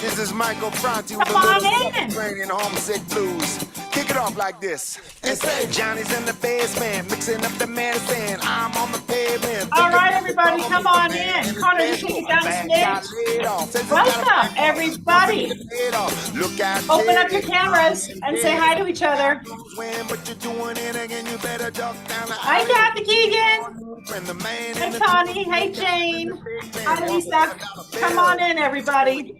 This is Michael Franti with Come a on little in. Subterranean homesick blues. Kick it off like this. And say Johnny's in the basement, mixing up the medicine. I'm on the pavement. All right, everybody, come on in. Connor, just take it down a smidge. Welcome, everybody. Look at Open up your cameras and say hi to each other. Hi, Kathy Keegan. Hey, Connie. Hey, Jane. Hi, Lisa. Come on in, everybody.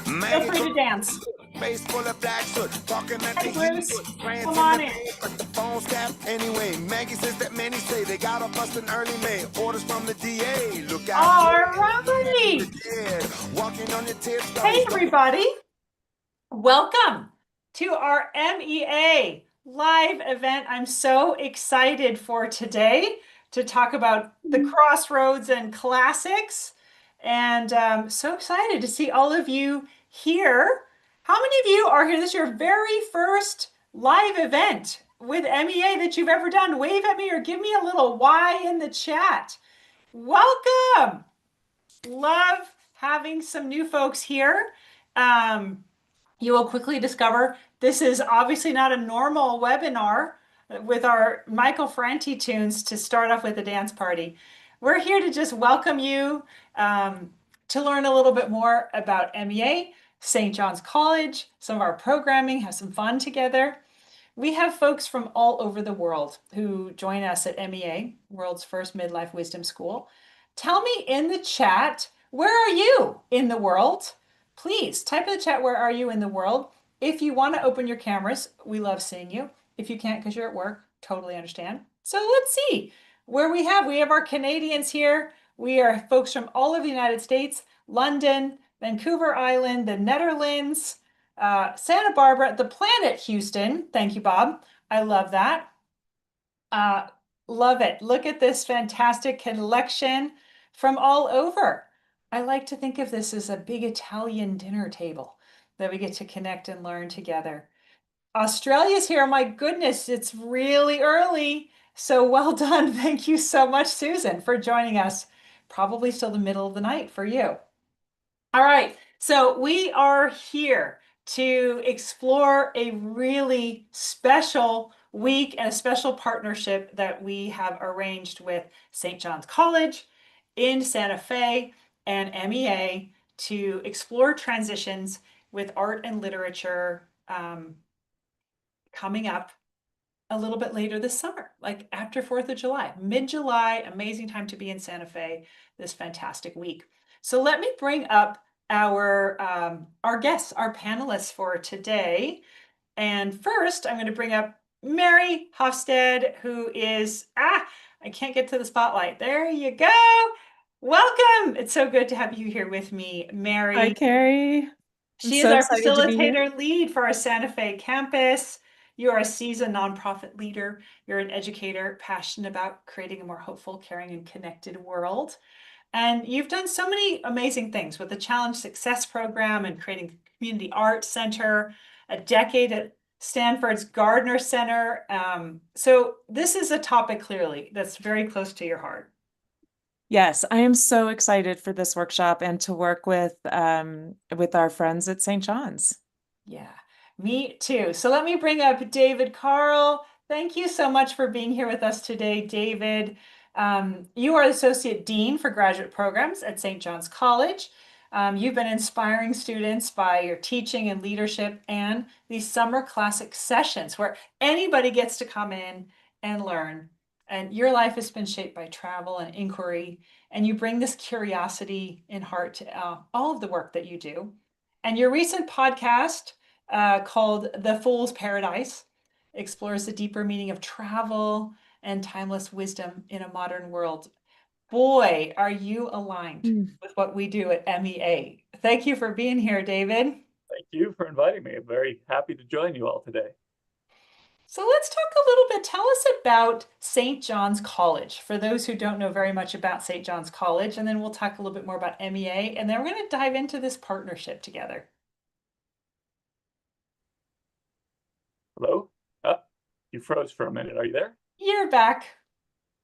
Feel free to dance. Face full of black soot, talking at Hey, the Bruce. Come on in. but the phone's tapped anyway. Maggie says that many say they got a bust in early May. Orders from the DA. Look out. All right. Walking on your tips. Hey, everybody. Welcome to our MEA live event. I'm so excited for today to talk about the Crossroads and classics. And so excited to see all of you here. How many of you are here? This is your very first live event with MEA that you've ever done. Wave at me or give me a little Y in the chat. Welcome. Love having some new folks here. You will quickly discover this is obviously not a normal webinar with our Michael Franti tunes to start off with a dance party. We're here to just welcome you to learn a little bit more about MEA, St. John's College, some of our programming, have some fun together. We have folks from all over the world who join us at MEA, world's first midlife wisdom school. Tell me in the chat, where are you in the world? Please type in the chat, where are you in the world? If you want to open your cameras, we love seeing you. If you can't because you're at work, totally understand. So let's see where we have our Canadians here. We are folks from all over the United States, London, Vancouver Island, the Netherlands, Santa Barbara, the planet Houston. Thank you, Bob. I love that. Love it. Look at this fantastic collection from all over. I like to think of this as a big Italian dinner table that we get to connect and learn together. Australia's here. My goodness, it's really early. So well done. Thank you so much, Susan, for joining us. Probably still the middle of the night for you. All right, so we are here to explore a really special week and a special partnership that we have arranged with St. John's College in Santa Fe and MEA to explore transitions with art and literature coming up a little bit later this summer, like after 4th of July, mid-July, amazing time to be in Santa Fe this fantastic week. So let me bring up our guests, our panelists for today. And first, I'm going to bring up Mary Hofstedt, who is, I can't get to the spotlight. There you go. Welcome. It's so good to have you here with me, Mary. Hi, Kari. She is our facilitator lead for our Santa Fe campus. You're a seasoned nonprofit leader. You're an educator, passionate about creating a more hopeful, caring, and connected world. And you've done so many amazing things with the Challenge Success Program and creating Community Arts Center, a decade at Stanford's Gardner Center. So this is a topic clearly that's very close to your heart. Yes, I am so excited for this workshop and to work with our friends at St. John's. Yeah, me too. So let me bring up David Carl. Thank you so much for being here with us today, David. You are Associate Dean for Graduate Programs at St. John's College. You've been inspiring students by your teaching and leadership and these summer classic sessions where anybody gets to come in and learn. And your life has been shaped by travel and inquiry, and you bring this curiosity and heart to all of the work that you do. And your recent podcast called The Fool's Paradise explores the deeper meaning of travel and timeless wisdom in a modern world. Boy, are you aligned with what we do at MEA. Thank you for being here, David. Thank you for inviting me. I'm very happy to join you all today. So let's talk a little bit. Tell us about St. John's College, for those who don't know very much about St. John's College, and then we'll talk a little bit more about MEA, and then we're going to dive into this partnership together. Hello? You froze for a minute. Are you there? You're back.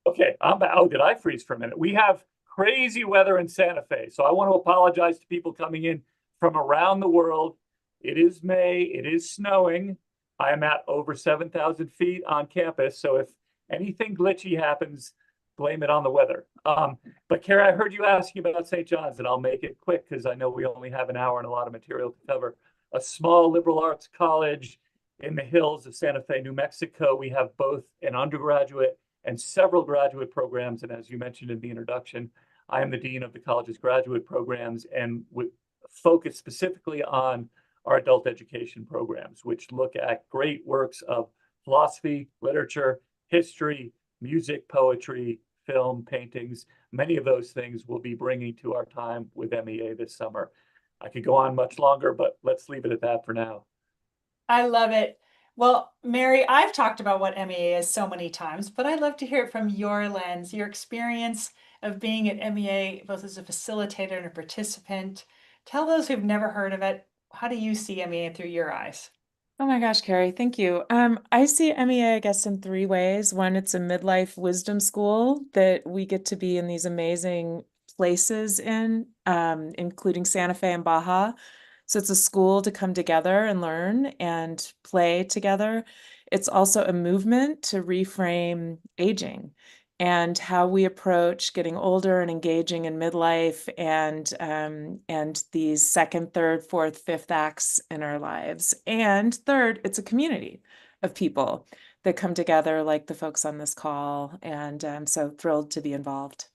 Okay, I'm back. Oh, did I freeze for a minute? We have crazy weather in Santa Fe. So I want to apologize to people coming in from around the world. It is May, it is snowing. I am at over 7,000 feet on campus. So if anything glitchy happens, blame it on the weather. But Kara, I heard you asking about St. John's, and I'll make it quick because I know we only have an hour and a lot of material to cover. A small liberal arts college in the hills of Santa Fe, New Mexico. We have both an undergraduate and several graduate programs. And as you mentioned in the introduction, I am the dean of the college's graduate programs and would focus specifically on our adult education programs, which look at great works of philosophy, literature, history, music, poetry, film, paintings. Many of those things we'll be bringing to our time with MEA this summer. I could go on much longer, but let's leave it at that for now. I love it. Well, Mary, I've talked about what MEA is so many times, but I'd love to hear it from your lens, your experience of being at MEA, both as a facilitator and a participant. Tell those who've never heard of it, how do you see MEA through your eyes? Oh my gosh, Kari, thank you. I see MEA, I guess, in three ways. One, it's a midlife wisdom school that we get to be in these amazing places in, including Santa Fe and Baja. So it's a school to come together and learn and play together. It's also a movement to reframe aging and how we approach getting older and engaging in midlife and these second, third, fourth, fifth acts in our lives. And third, it's a community of people that come together, like the folks on this call. And I'm so thrilled to be involved.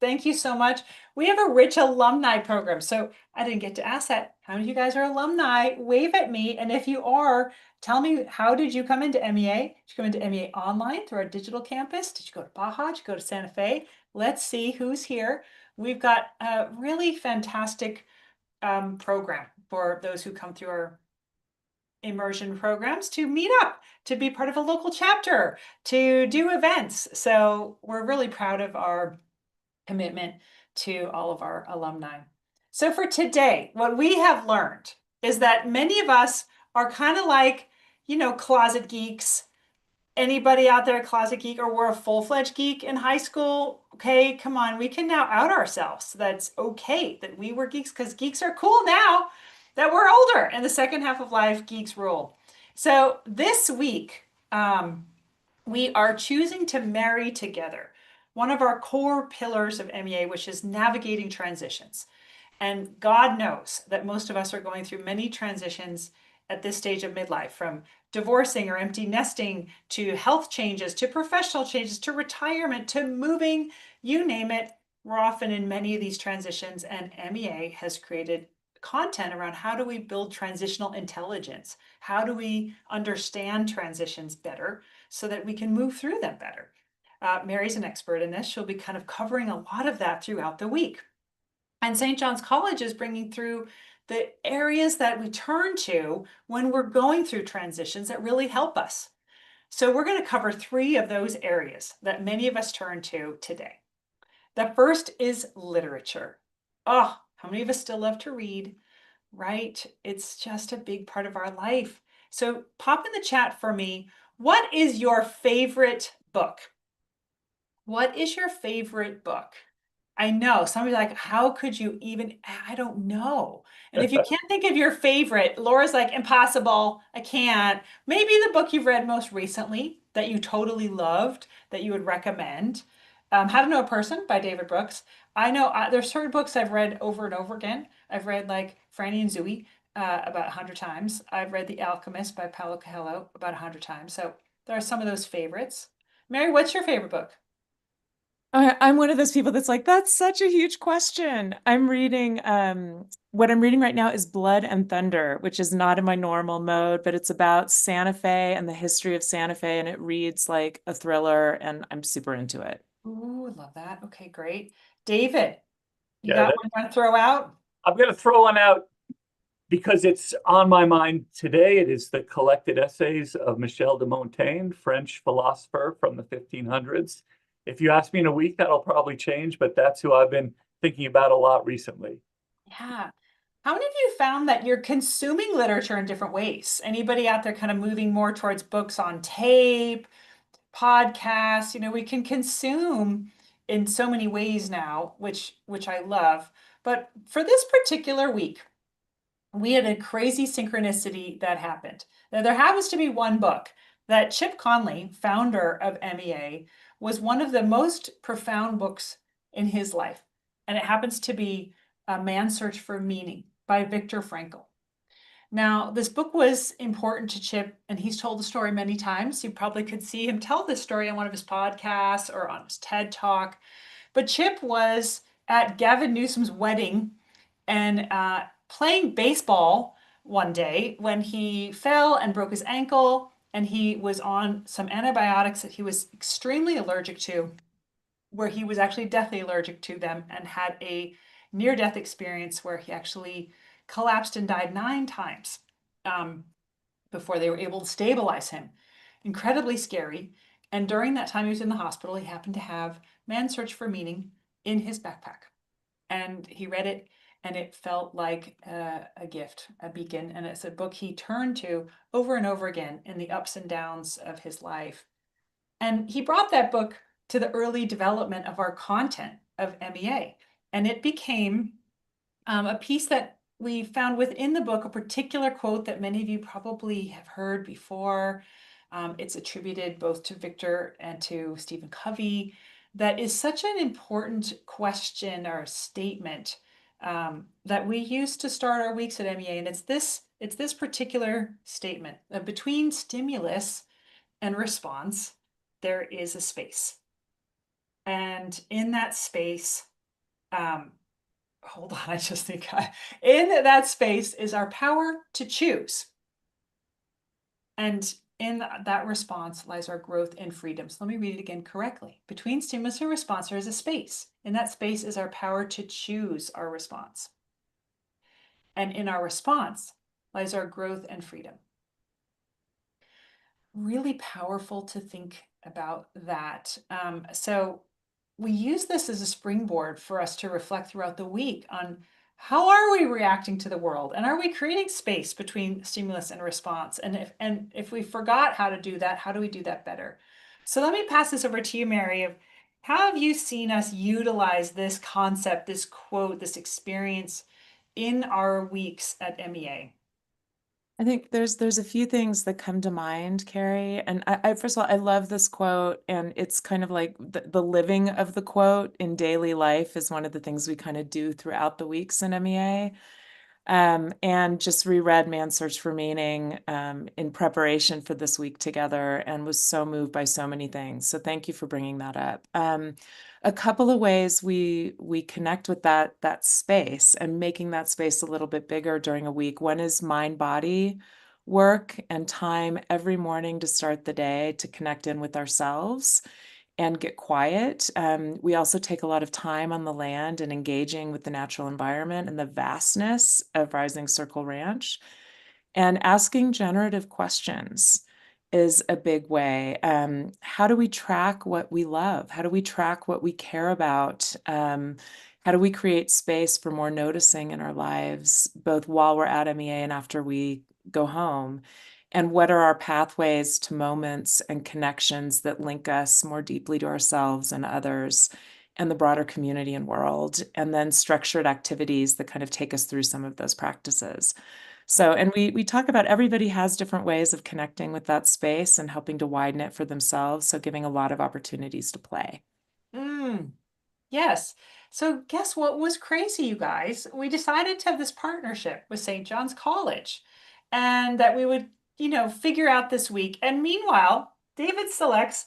Thank you so much. We have a rich alumni program. So I didn't get to ask that. How many of you guys are alumni? Wave at me. And if you are, tell me, how did you come into MEA? Did you come into MEA online through our digital campus? Did you go to Baja? Did you go to Santa Fe? Let's see who's here. We've got a really fantastic program for those who come through our immersion programs to meet up, to be part of a local chapter, to do events. So we're really proud of our commitment to all of our alumni. So for today, what we have learned is that many of us are kind of like, closet geeks. Anybody out there, closet geek, or we're a full-fledged geek in high school? Okay, come on, we can now out ourselves. That's okay that we were geeks, because geeks are cool now that we're older. In the second half of life, geeks rule. So this week, we are choosing to marry together one of our core pillars of MEA, which is navigating transitions. And God knows that most of us are going through many transitions at this stage of midlife, from divorcing or empty nesting to health changes, to professional changes, to retirement, to moving, you name it. We're often in many of these transitions, and MEA has created content around how do we build transitional intelligence? How do we understand transitions better so that we can move through them better? Mary's an expert in this. She'll be kind of covering a lot of that throughout the week. And St. John's College is bringing through the areas that we turn to when we're going through transitions that really help us. So we're going to cover three of those areas that many of us turn to today. The first is literature. Oh, how many of us still love to read, right? It's just a big part of our life. So pop in the chat for me. What is your favorite book? What is your favorite book? I know somebody's like, how could you even? I don't know. And if you can't think of your favorite, Laura's like, impossible. I can't. Maybe the book you've read most recently that you totally loved that you would recommend. How to Know a Person by David Brooks. I know there's certain books I've read over and over again. I've read like Franny and Zooey about 100 times. I've read The Alchemist by Paulo Coelho about 100 times. So there are some of those favorites. Mary, what's your favorite book? I'm one of those people that's like, that's such a huge question. I'm reading, what I'm reading right now is Blood and Thunder, which is not in my normal mode, but it's about Santa Fe and the history of Santa Fe, and it reads like a thriller, and I'm super into it. Ooh, love that. Okay, great. David, you Yeah, got one you want to throw out? I'm going to throw one out because it's on my mind today. It is the collected essays of Michel de Montaigne, French philosopher from the 1500s. If you ask me in a week, that'll probably change, but that's who I've been thinking about a lot recently. Yeah. How many of you found that you're consuming literature in different ways? Anybody out there kind of moving more towards books on tape, podcasts? We can consume in so many ways now, which I love. But for this particular week, we had a crazy synchronicity that happened. Now, there happens to be one book that Chip Conley, founder of MEA, was one of the most profound books in his life. And it happens to be A Man's Search for Meaning by Viktor Frankl. Now, this book was important to Chip, and he's told the story many times. You probably could see him tell this story on one of his podcasts or on his TED Talk. But Chip was at Gavin Newsom's wedding and playing baseball one day when he fell and broke his ankle, and he was on some antibiotics that he was extremely allergic to, where he was actually deathly allergic to them, and had a near-death experience where he actually collapsed and died 9 times before they were able to stabilize him. Incredibly scary. And during that time he was in the hospital, he happened to have Man's Search for Meaning in his backpack. And he read it, and it felt like a gift, a beacon. And it's a book he turned to over and over again in the ups and downs of his life. And he brought that book to the early development of our content of MEA. And it became a piece that we found within the book, a particular quote that many of you probably have heard before. It's attributed both to Victor and to Stephen Covey. That is such an important question or statement that we use to start our weeks at MEA. And it's this particular statement: between stimulus and response, there is a space. And in that space, hold on, I just think in that space is our power to choose. And in that response lies our growth and freedom. So let me read it again correctly. Between stimulus and response, there is a space. In that space is our power to choose our response. And in our response lies our growth and freedom. Really powerful to think about that. So we use this as a springboard for us to reflect throughout the week on how are we reacting to the world, and are we creating space between stimulus and response? And if we forgot how to do that, how do we do that better? So let me pass this over to you, Mary. How have you seen us utilize this concept, this quote, this experience in our weeks at MEA? I think there's a few things that come to mind, Kari. And I first of all, I love this quote, and it's kind of like the living of the quote in daily life is one of the things we kind of do throughout the weeks in MEA. And just reread Man's Search for Meaning in preparation for this week together, and was so moved by so many things. So thank you for bringing that up. A couple of ways we connect with that space and making that space a little bit bigger during a week. One is mind-body work and time every morning to start the day to connect in with ourselves and get quiet. We also take a lot of time on the land and engaging with the natural environment and the vastness of Rising Circle Ranch. And asking generative questions is a big way. How do we track what we love? How do we track what we care about? How do we create space for more noticing in our lives, both while we're at MEA and after we go home? And what are our pathways to moments and connections that link us more deeply to ourselves and others and the broader community and world? And then structured activities that kind of take us through some of those practices. So, and we talk about everybody has different ways of connecting with that space and helping to widen it for themselves. So giving a lot of opportunities to play. Yes. So guess what was crazy, you guys? We decided to have this partnership with St. John's College, and that we would, figure out this week. And meanwhile, David selects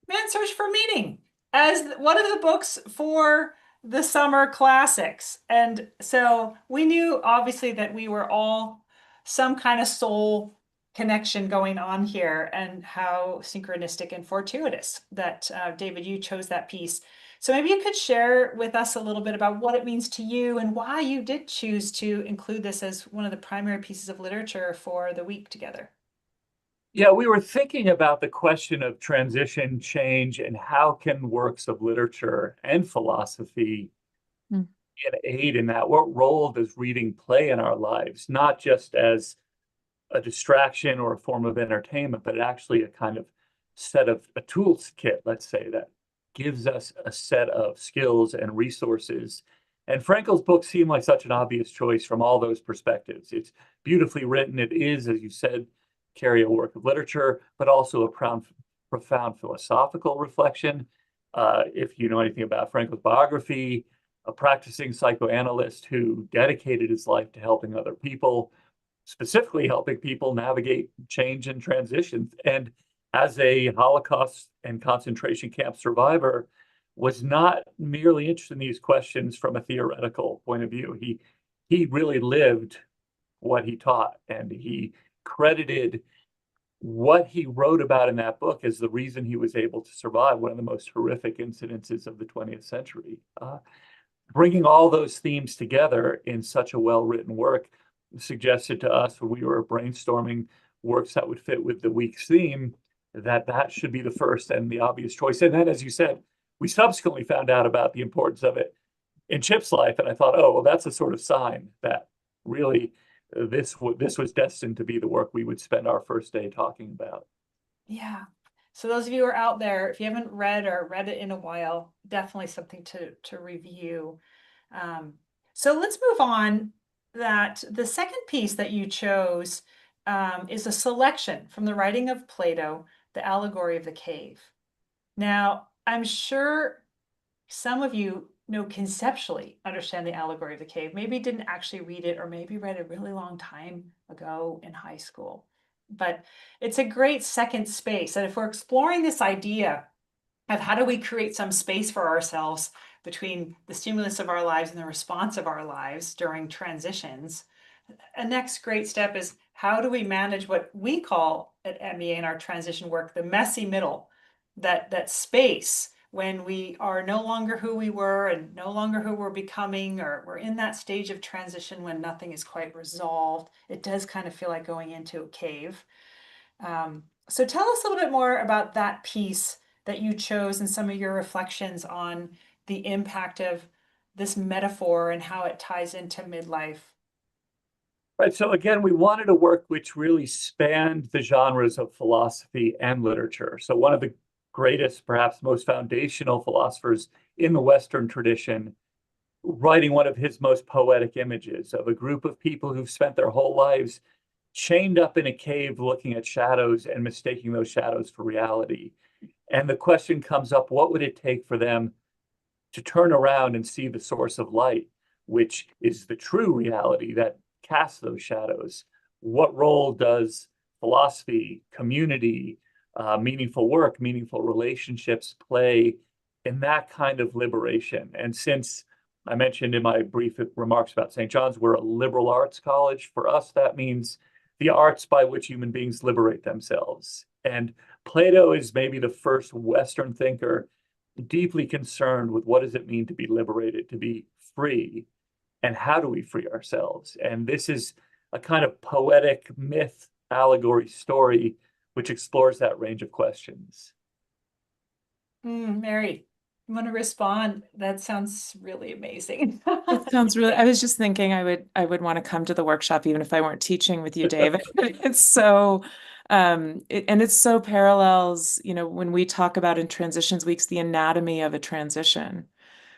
Man's Search for Meaning as one of the books for the summer classics. And so we knew obviously that we were all some kind of soul connection going on here, and how synchronistic and fortuitous that David, you chose that piece. So maybe you could share with us a little bit about what it means to you and why you did choose to include this as one of the primary pieces of literature for the week together. Yeah, we were thinking about the question of transition, change, and how can works of literature and philosophy aid in that? What role does reading play in our lives, not just as a distraction or a form of entertainment, but actually a kind of set of a toolkit, let's say, that gives us a set of skills and resources. And Frankel's books seem like such an obvious choice from all those perspectives. It's beautifully written. It is, as you said, Kari, a work of literature, but also a profound philosophical reflection. If you know anything about Frankel's biography, a practicing psychoanalyst who dedicated his life to helping other people, specifically helping people navigate change and transitions. And as a Holocaust and concentration camp survivor, was not merely interested in these questions from a theoretical point of view. He really lived what he taught, and he credited what he wrote about in that book as the reason he was able to survive one of the most horrific incidences of the 20th century. Bringing all those themes together in such a well-written work suggested to us when we were brainstorming works that would fit with the week's theme, that that should be the first and the obvious choice. And then, as you said, we subsequently found out about the importance of it in Chip's life, and I thought, oh, well, that's a sort of sign that really this was destined to be the work we would spend our first day talking about. Yeah. So those of you who are out there, if you haven't read or read it in a while, definitely something to review. So let's move on. That the second piece that you chose is a selection from the writing of Plato, The Allegory of the Cave. Now, I'm sure some of you know conceptually understand the Allegory of the Cave, maybe didn't actually read it, or maybe read it a really long time ago in high school. But it's a great second space. And if we're exploring this idea of how do we create some space for ourselves between the stimulus of our lives and the response of our lives during transitions, a next great step is how do we manage what we call at MEA in our transition work, the messy middle, that space when we are no longer who we were and no longer who we're becoming, or we're in that stage of transition when nothing is quite resolved. It does kind of feel like going into a cave. So tell us a little bit more about that piece that you chose and some of your reflections on the impact of this metaphor and how it ties into midlife. Right. So again, we wanted a work which really spanned the genres of philosophy and literature. So one of the greatest, perhaps most foundational philosophers in the Western tradition, writing one of his most poetic images of a group of people who've spent their whole lives chained up in a cave looking at shadows and mistaking those shadows for reality. And the question comes up, what would it take for them to turn around and see the source of light, which is the true reality that casts those shadows? What role does philosophy, community, meaningful work, meaningful relationships play in that kind of liberation? And since I mentioned in my brief remarks about St. John's, we're a liberal arts college. For us, that means the arts by which human beings liberate themselves. And Plato is maybe the first Western thinker deeply concerned with what does it mean to be liberated, to be free, and how do we free ourselves? And this is a kind of poetic myth, allegory story which explores that range of questions. Mary, you want to respond? That sounds really amazing. It sounds really, I was just thinking I would want to come to the workshop even if I weren't teaching with you, David. It's so and it's so parallels, when we talk about in transitions weeks, the anatomy of a transition,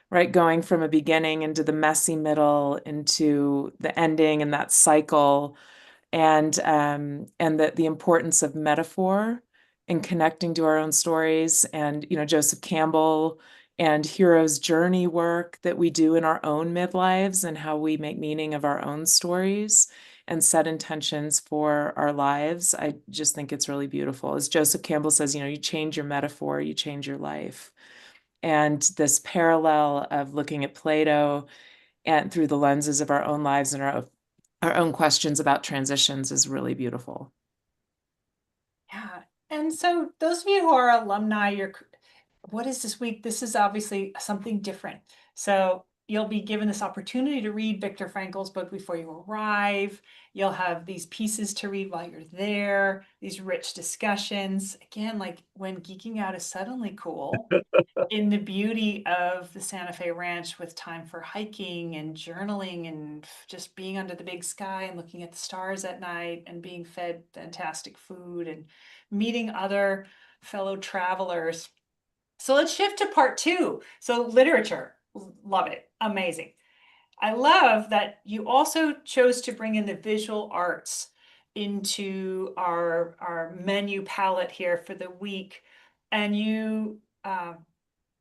right? Going from a beginning into the messy middle into the ending and that cycle, and the importance of metaphor in connecting to our own stories, and Joseph Campbell and hero's journey work that we do in our own midlives and how we make meaning of our own stories and set intentions for our lives. I just think it's really beautiful. As Joseph Campbell says, you change your metaphor, you change your life. And this parallel of looking at Plato and through the lenses of our own lives and our own questions about transitions is really beautiful. Yeah. And so those of you who are alumni, what is this week? This is obviously something different. So you'll be given this opportunity to read Viktor Frankl's book before you arrive. You'll have these pieces to read while you're there, these rich discussions. Again, like when geeking out is suddenly cool, in the beauty of the Santa Fe Ranch, with time for hiking and journaling and just being under the big sky and looking at the stars at night and being fed fantastic food and meeting other fellow travelers. So let's shift to part two. So literature, love it, amazing. I love that you also chose to bring in the visual arts into our menu palette here for the week, and you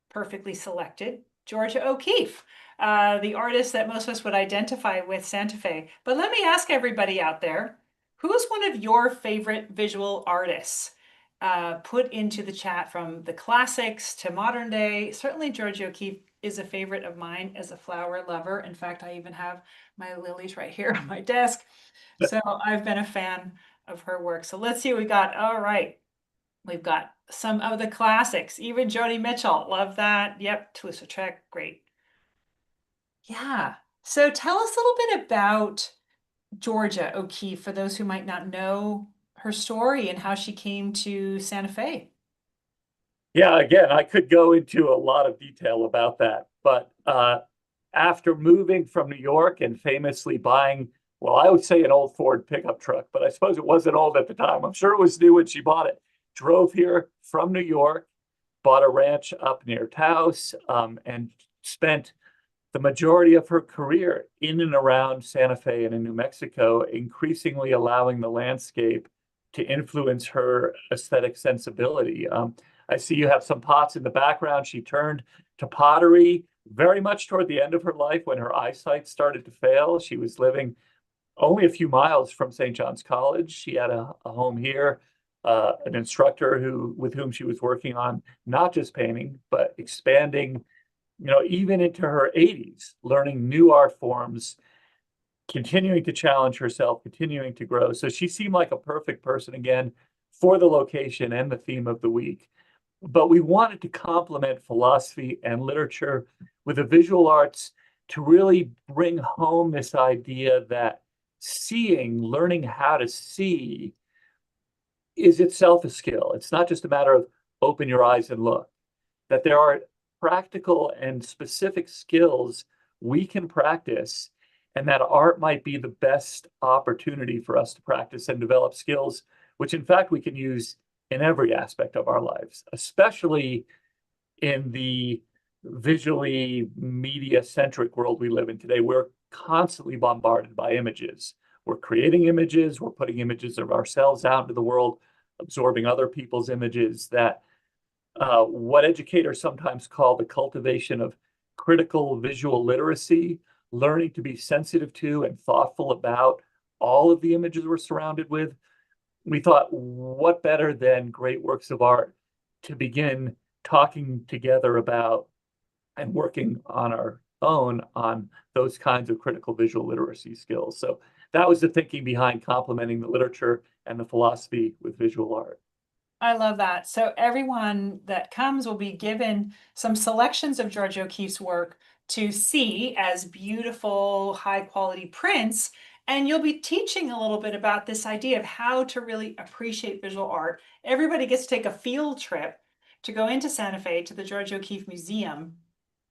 perfectly selected Georgia O'Keeffe, the artist that most of us would identify with Santa Fe. But let me ask everybody out there, who's one of your favorite visual artists? Put into the chat from the classics to modern day. Certainly Georgia O'Keeffe is a favorite of mine as a flower lover. In fact, I even have my lilies right here on my desk. So I've been a fan of her work. So let's see what we got. All right. We've got some of the classics, even Joni Mitchell, love that. Yep, Toulouse-Lautrec, great. Yeah. So tell us a little bit about Georgia O'Keeffe for those who might not know her story and how she came to Santa Fe. Yeah, again, I could go into a lot of detail about that, but after moving from New York and famously buying, well, I would say an old Ford pickup truck, but I suppose it wasn't old at the time. I'm sure it was new when she bought it. Drove here from New York, bought a ranch up near Taos, and spent the majority of her career in and around Santa Fe and in New Mexico, increasingly allowing the landscape to influence her aesthetic sensibility. I see you have some pots in the background. She turned to pottery very much toward the end of her life when her eyesight started to fail. She was living only a few miles from St. John's College. She had a home here, an instructor with whom she was working on not just painting, but expanding, even into her 80s, learning new art forms, continuing to challenge herself, continuing to grow. So she seemed like a perfect person again for the location and the theme of the week. But we wanted to complement philosophy and literature with the visual arts to really bring home this idea that learning how to see is itself a skill. It's not just a matter of open your eyes and look, that there are practical and specific skills we can practice, and that art might be the best opportunity for us to practice and develop skills, which in fact we can use in every aspect of our lives, especially in the visually media-centric world we live in today. We're constantly bombarded by images. We're creating images, we're putting images of ourselves out into the world, absorbing other people's images, that what educators sometimes call the cultivation of critical visual literacy, learning to be sensitive to and thoughtful about all of the images we're surrounded with. We thought, what better than great works of art to begin talking together about and working on our own on those kinds of critical visual literacy skills. So that was the thinking behind complementing the literature and the philosophy with visual art. I love that. So everyone that comes will be given some selections of Georgia O'Keeffe's work to see as beautiful, high quality prints. And you'll be teaching a little bit about this idea of how to really appreciate visual art. Everybody gets to take a field trip to go into Santa Fe to the Georgia O'Keeffe Museum,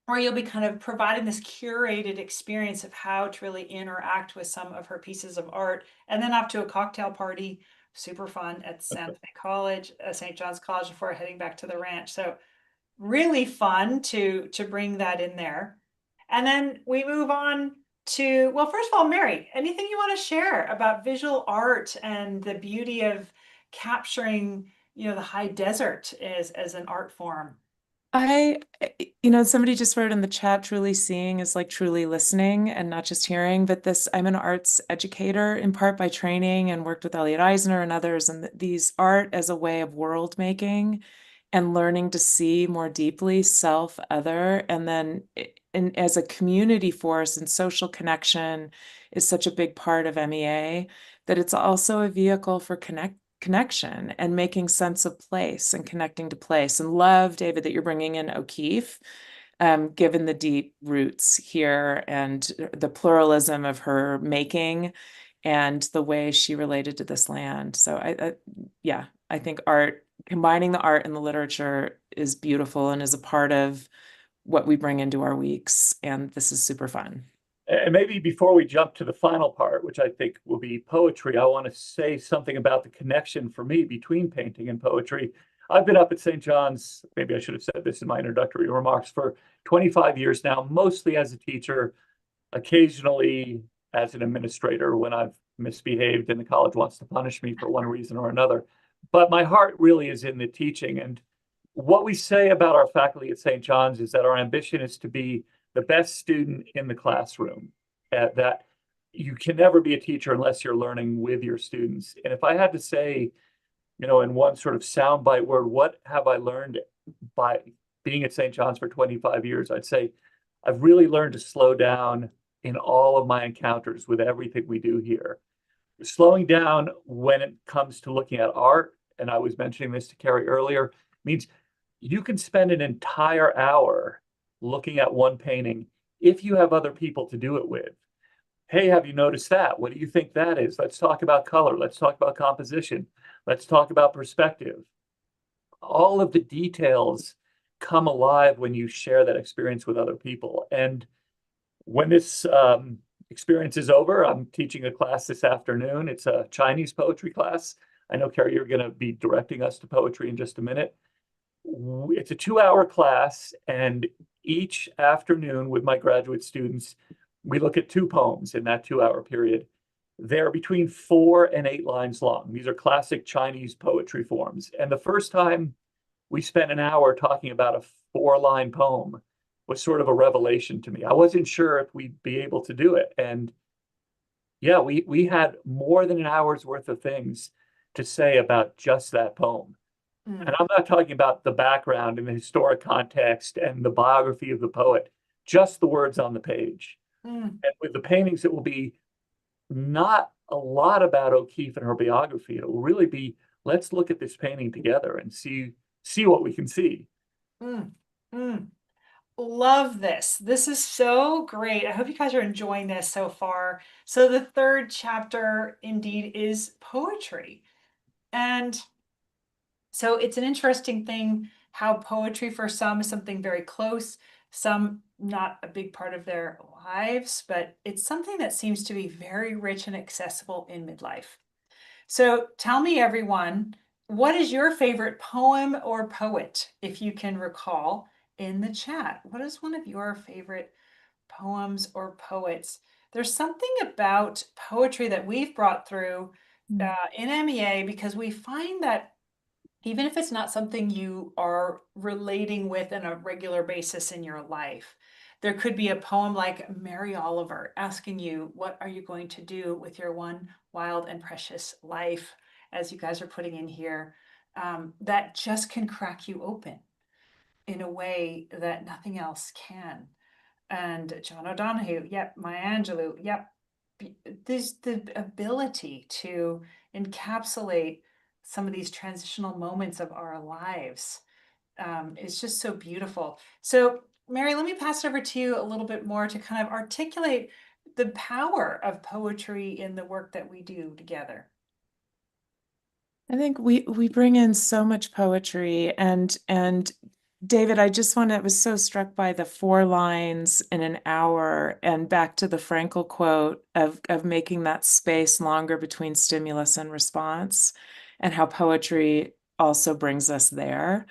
where you'll be kind of providing this curated experience of how to really interact with some of her pieces of art, and then off to a cocktail party, super fun at Santa Fe College, St. John's College before heading back to the ranch. So really fun to bring that in there. And then we move on to, well, first of all, Mary, anything you want to share about visual art and the beauty of capturing, the high desert as an art form? Somebody just wrote in the chat, truly seeing is like truly listening and not just hearing. But I'm an arts educator in part by training and worked with Elliot Eisner and others. And these art as a way of world making and learning to see more deeply self, other, and then as a community force and social connection is such a big part of MEA, that it's also a vehicle for connection and making sense of place and connecting to place. And love, David, that you're bringing in O'Keeffe, given the deep roots here and the pluralism of her making and the way she related to this land. So I think combining the art and the literature is beautiful and is a part of what we bring into our weeks. And this is super fun. And maybe before we jump to the final part, which I think will be poetry, I want to say something about the connection for me between painting and poetry. I've been up at St. John's, maybe I should have said this in my introductory remarks, for 25 years now, mostly as a teacher, occasionally as an administrator when I've misbehaved and the college wants to punish me for one reason or another. But my heart really is in the teaching. And what we say about our faculty at St. John's is that our ambition is to be the best student in the classroom, that you can never be a teacher unless you're learning with your students. And if I had to say, you know, in one sort of soundbite word, what have I learned by being at St. John's for 25 years? I'd say I've really learned to slow down in all of my encounters with everything we do here. Slowing down when it comes to looking at art, and I was mentioning this to Kari earlier, means you can spend an entire hour looking at one painting if you have other people to do it with. Hey, have you noticed that? What do you think that is? Let's talk about color. Let's talk about composition. Let's talk about perspective. All of the details come alive when you share that experience with other people. And when this experience is over, I'm teaching a class this afternoon. It's a Chinese poetry class. I know, Kari, you're going to be directing us to poetry in just a minute. It's a 2-hour class, and each afternoon with my graduate students, we look at 2 poems in that 2-hour period. They're between 4 and 8 lines long. These are classic Chinese poetry forms. And the first time we spent an hour talking about a 4-line poem was sort of a revelation to me. I wasn't sure if we'd be able to do it. And yeah, we had more than an hour's worth of things to say about just that poem. And I'm not talking about the background and the historic context and the biography of the poet, just the words on the page. And with the paintings, it will be not a lot about O'Keeffe and her biography. It will really be, let's look at this painting together and see what we can see. Love this. This is so great. I hope you guys are enjoying this so far. So the 3rd chapter indeed is poetry. And so it's an interesting thing how poetry for some is something very close, some not a big part of their lives, but it's something that seems to be very rich and accessible in midlife. So tell me, everyone, what is your favorite poem or poet, if you can recall, in the chat? What is one of your favorite poems or poets? There's something about poetry that we've brought through in MEA, because we find that even if it's not something you are relating with on a regular basis in your life, there could be a poem like Mary Oliver asking you, what are you going to do with your one wild and precious life, as you guys are putting in here, that just can crack you open in a way that nothing else can. And John O'Donohue, yep, Maya Angelou, yep. There's the ability to encapsulate some of these transitional moments of our lives. It's just so beautiful. So Mary, let me pass it over to you a little bit more to kind of articulate the power of poetry in the work that we do together. I think we bring in so much poetry, and David, I was so struck by the 4 lines in an hour, and back to the Frankel quote of making that space longer between stimulus and response, and how poetry also brings us there.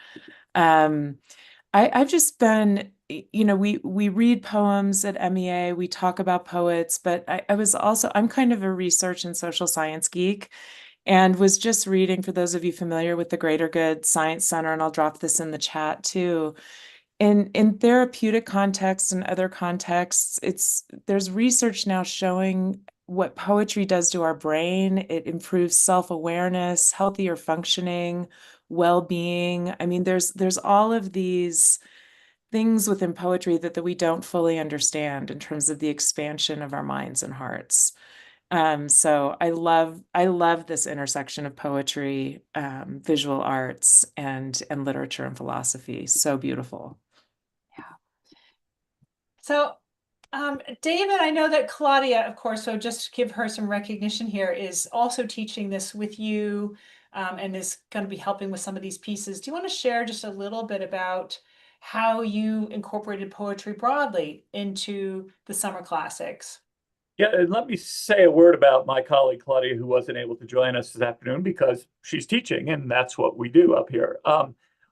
I've just been, you know, we read poems at MEA, we talk about poets, but I'm kind of a research and social science geek, and was just reading, for those of you familiar with the Greater Good Science Center, and I'll drop this in the chat too. In therapeutic contexts and other contexts, there's research now showing what poetry does to our brain. It improves self-awareness, healthier functioning, well-being. I mean, there's all of these things within poetry that we don't fully understand in terms of the expansion of our minds and hearts. So I love this intersection of poetry, visual arts, and literature and philosophy. So beautiful. Yeah. So, David, I know that Claudia, of course, so just to give her some recognition here, is also teaching this with you, and is going to be helping with some of these pieces. Do you want to share just a little bit about how you incorporated poetry broadly into the summer classics? Yeah, and let me say a word about my colleague Claudia, who wasn't able to join us this afternoon because she's teaching, and that's what we do up here.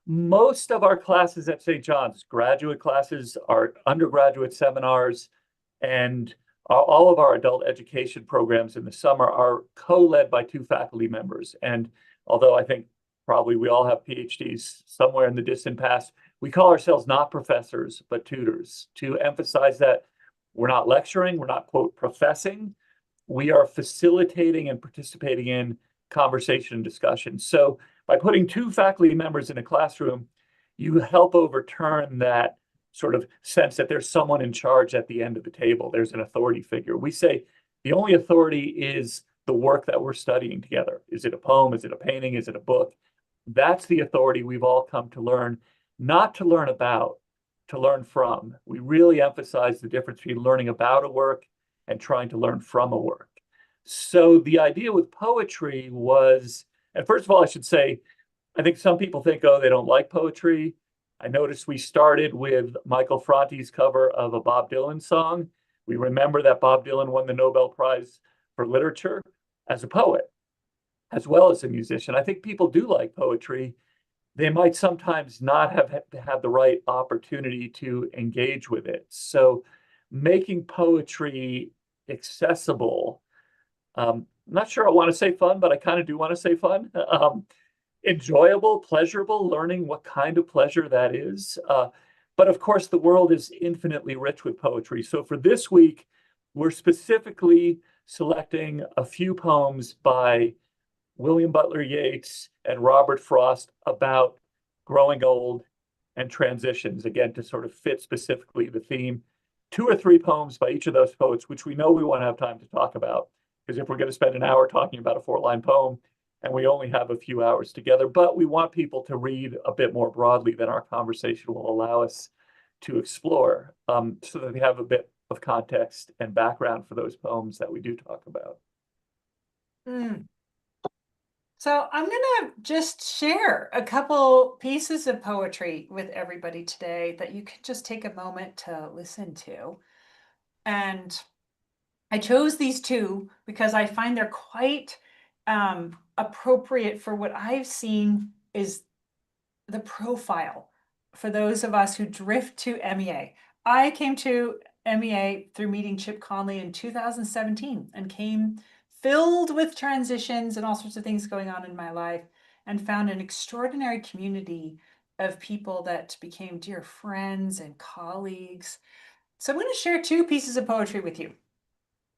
Most of our classes at St. John's, graduate classes, our undergraduate seminars, and all of our adult education programs in the summer are co-led by 2 faculty members. And although I think probably we all have PhDs somewhere in the distant past, we call ourselves not professors, but tutors, to emphasize that we're not lecturing, we're not, quote, professing. We are facilitating and participating in conversation and discussion. So by putting 2 faculty members in a classroom, you help overturn that sort of sense that there's someone in charge at the end of the table. There's an authority figure. We say the only authority is the work that we're studying together. Is it a poem? Is it a painting? Is it a book? That's the authority we've all come to learn, not to learn about, to learn from. We really emphasize the difference between learning about a work and trying to learn from a work. So the idea with poetry was, and first of all, I should say, I think some people think, oh, they don't like poetry. I noticed we started with Michael Franti's cover of a Bob Dylan song. We remember that Bob Dylan won the Nobel Prize for Literature as a poet, as well as a musician. I think people do like poetry. They might sometimes not have had the right opportunity to engage with it. So making poetry accessible, I'm not sure I want to say fun, but I kind of do want to say fun. Enjoyable, pleasurable, learning what kind of pleasure that is. But of course, the world is infinitely rich with poetry. So for this week, we're specifically selecting a few poems by William Butler Yeats and Robert Frost about growing old and transitions, again, to sort of fit specifically the theme. 2 or 3 poems by each of those poets, which we know we want to have time to talk about, because if we're going to spend an hour talking about a 4-line poem, and we only have a few hours together, but we want people to read a bit more broadly than our conversation will allow us to explore, so that they have a bit of context and background for those poems that we do talk about. So I'm gonna just share a couple pieces of poetry with everybody today that you can just take a moment to listen to. And I chose these 2 because I find they're quite appropriate for what I've seen is the profile for those of us who drift to MEA. I came to MEA through meeting Chip Conley in 2017 and came filled with transitions and all sorts of things going on in my life, and found an extraordinary community of people that became dear friends and colleagues. So I'm going to share 2 pieces of poetry with you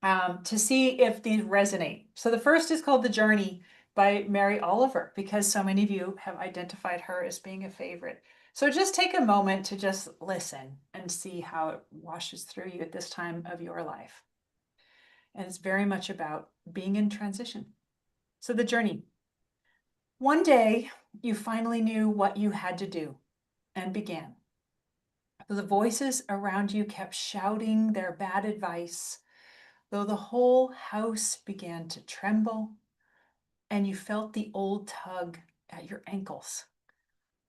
to see if these resonate. So the first is called The Journey by Mary Oliver, because so many of you have identified her as being a favorite. So just take a moment to just listen and see how it washes through you at this time of your life. And it's very much about being in transition. So The Journey. One day, you finally knew what you had to do and began. The voices around you kept shouting their bad advice, though the whole house began to tremble, and you felt the old tug at your ankles.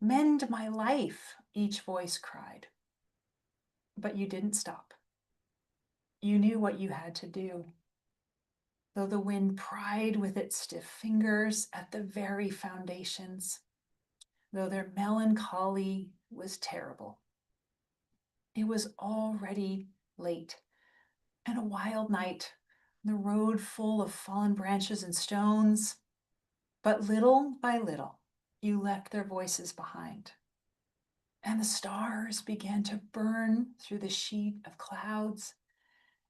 Mend my life, each voice cried. But you didn't stop. You knew what you had to do, though the wind pried with its stiff fingers at the very foundations, though their melancholy was terrible. It was already late, and a wild night, the road full of fallen branches and stones. But little by little, you left their voices behind, and the stars began to burn through the sheet of clouds,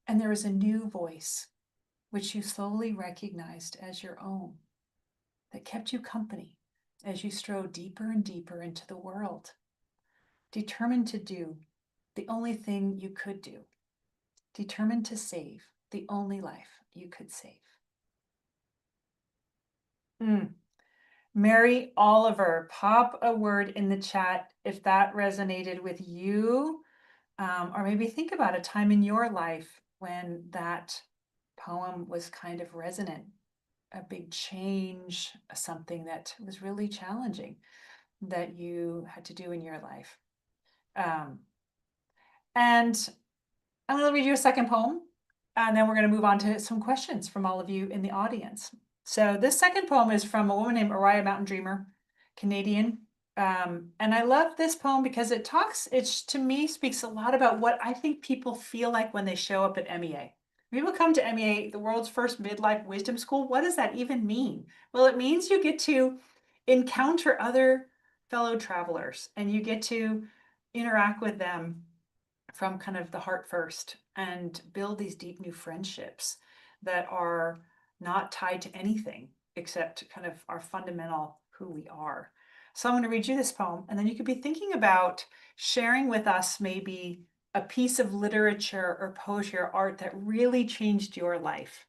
and there was a new voice, which you slowly recognized as your own, that kept you company as you strode deeper and deeper into the world, determined to do the only thing you could do, determined to save the only life you could save. Mary Oliver, pop a word in the chat if that resonated with you, or maybe think about a time in your life when that poem was kind of resonant, a big change, something that was really challenging that you had to do in your life. And I'm going to read you a second poem. And then we're going to move on to some questions from all of you in the audience. So this second poem is from a woman named Oriah Mountain Dreamer, Canadian. And I love this poem because it to me speaks a lot about what I think people feel like when they show up at MEA. People come to MEA, the world's first midlife wisdom school. What does that even mean? Well, it means you get to encounter other fellow travelers and you get to interact with them from kind of the heart first and build these deep new friendships that are not tied to anything except kind of our fundamental who we are. So I'm going to read you this poem, and then you could be thinking about sharing with us maybe a piece of literature or poetry or art that really changed your life,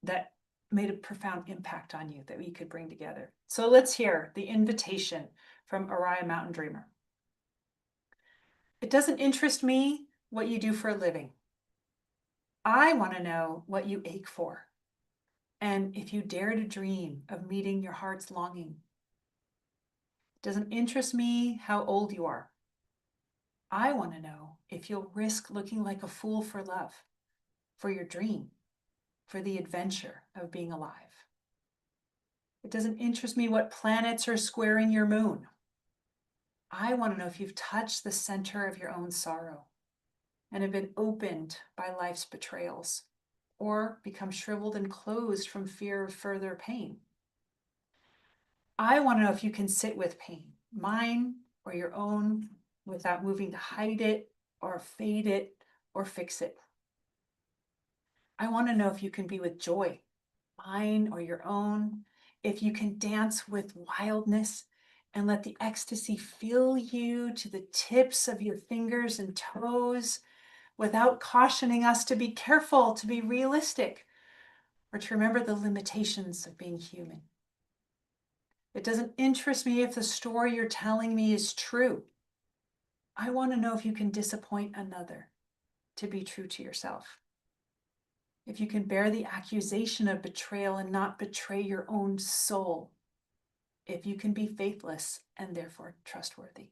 that made a profound impact on you that we could bring together. So let's hear the invitation from Oriah Mountain Dreamer. It doesn't interest me what you do for a living. I want to know what you ache for, and if you dare to dream of meeting your heart's longing. It doesn't interest me how old you are. I want to know if you'll risk looking like a fool for love, for your dream, for the adventure of being alive. It doesn't interest me what planets are squaring your moon. I want to know if you've touched the center of your own sorrow and have been opened by life's betrayals, or become shriveled and closed from fear of further pain. I want to know if you can sit with pain, mine or your own, without moving to hide it or fade it or fix it. I want to know if you can be with joy, mine or your own, if you can dance with wildness and let the ecstasy fill you to the tips of your fingers and toes, without cautioning us to be careful, to be realistic, or to remember the limitations of being human. It doesn't interest me if the story you're telling me is true. I want to know if you can disappoint another to be true to yourself. If you can bear the accusation of betrayal and not betray your own soul. If you can be faithless and therefore trustworthy.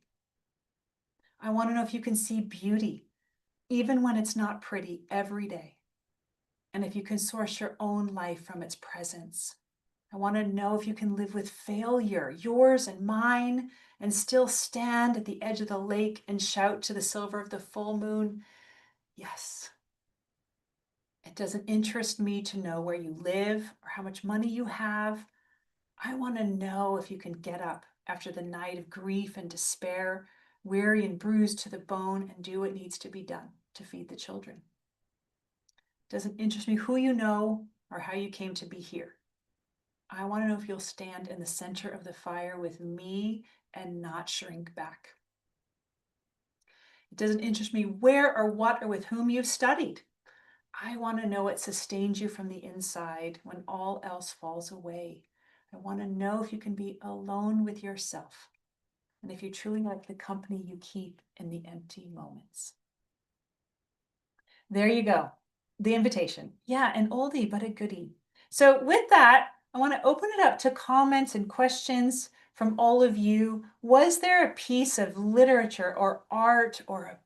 I want to know if you can see beauty, even when it's not pretty, every day. And if you can source your own life from its presence. I want to know if you can live with failure, yours and mine, and still stand at the edge of the lake and shout to the silver of the full moon, yes. It doesn't interest me to know where you live or how much money you have. I want to know if you can get up after the night of grief and despair, weary and bruised to the bone, and do what needs to be done to feed the children. It doesn't interest me who you know or how you came to be here. I want to know if you'll stand in the center of the fire with me and not shrink back. It doesn't interest me where or what or with whom you've studied. I want to know what sustains you from the inside when all else falls away. I want to know if you can be alone with yourself and if you truly like the company you keep in the empty moments. There you go. The invitation. Yeah, an oldie, but a goodie. So with that, I want to open it up to comments and questions from all of you. Was there a piece of literature or art or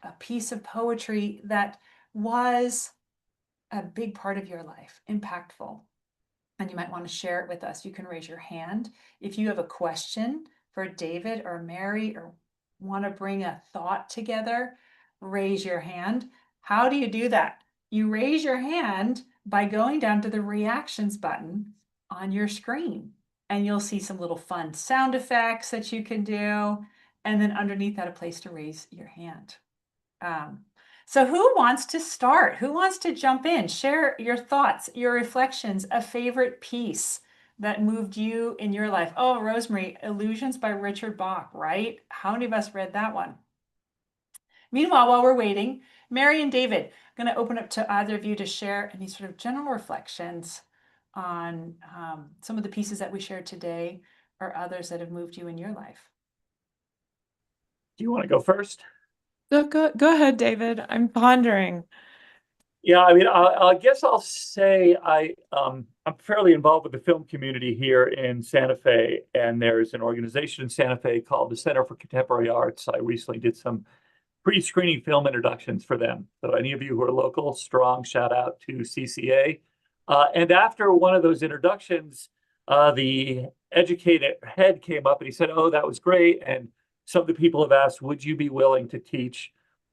a piece of poetry that was a big part of your life, impactful? And you might want to share it with us. You can raise your hand. If you have a question for David or Mary or want to bring a thought together, raise your hand. How do you do that? You raise your hand by going down to the reactions button on your screen, and you'll see some little fun sound effects that you can do. And then underneath that, a place to raise your hand. So who wants to start? Who wants to jump in? Share your thoughts, your reflections, a favorite piece that moved you in your life. Oh, Rosemary, Illusions by Richard Bach, right? How many of us read that one? Meanwhile, while we're waiting, Mary and David, I'm going to open up to either of you to share any sort of general reflections on some of the pieces that we shared today or others that have moved you in your life. Do you want to go first? Go ahead, David. I'm pondering. Yeah, I mean, I guess I'll say I'm fairly involved with the film community here in Santa Fe, and there's an organization in Santa Fe called the Center for Contemporary Arts. I recently did some pre-screening film introductions for them. So any of you who are local, strong shout out to CCA. And after one of those introductions, the educated head came up and he said, "Oh, that was great. And some of the people have asked, would you be willing to teach